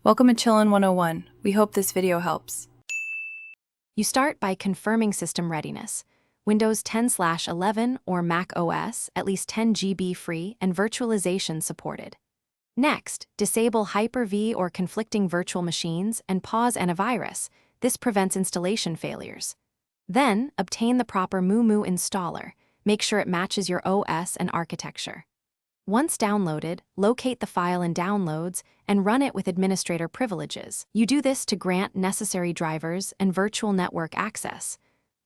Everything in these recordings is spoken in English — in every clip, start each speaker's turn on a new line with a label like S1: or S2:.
S1: Welcome to Chillin' 101. We hope this video helps.
S2: You start by confirming system readiness. Windows 10/11 or Mac OS, at least 10 GB free and virtualization supported. Next, disable Hyper-V or conflicting virtual machines and pause antivirus. This prevents installation failures. Then, obtain the proper Mumu installer. Make sure it matches your OS and architecture. Once downloaded, locate the file in Downloads and run it with administrator privileges. You do this to grant necessary drivers and virtual network access.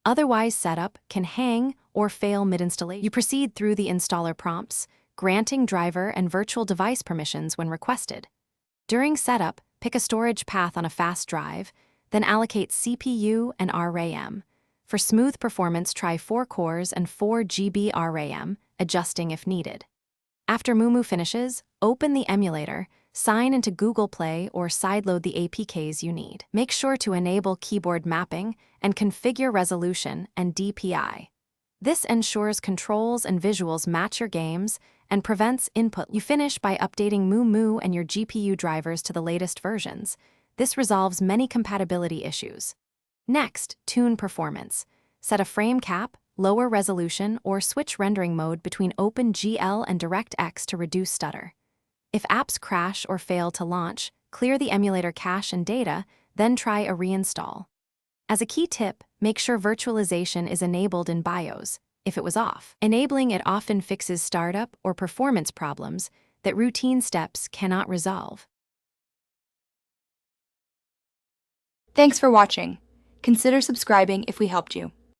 S2: Otherwise, setup can hang or fail mid-installation. You proceed through the installer prompts, granting driver and virtual device permissions when requested. During setup, pick a storage path on a fast drive, then allocate CPU and RAM. For smooth performance, try 4 cores and 4 GB RAM, adjusting if needed. After Mumu finishes, open the emulator, sign into Google Play or sideload the APKs you need. Make sure to enable keyboard mapping and configure resolution and DPI. This ensures controls and visuals match your games and prevents input. You finish by updating Mumu and your GPU drivers to the latest versions. This resolves many compatibility issues. Next, tune performance. Set a frame cap, lower resolution, or switch rendering mode between OpenGL and DirectX to reduce stutter. If apps crash or fail to launch, clear the emulator cache and data, then try a reinstall. As a key tip, make sure virtualization is enabled in BIOS, if it was off. Enabling it often fixes startup or performance problems that routine steps cannot resolve.
S3: Thanks for watching. Consider subscribing if we helped you.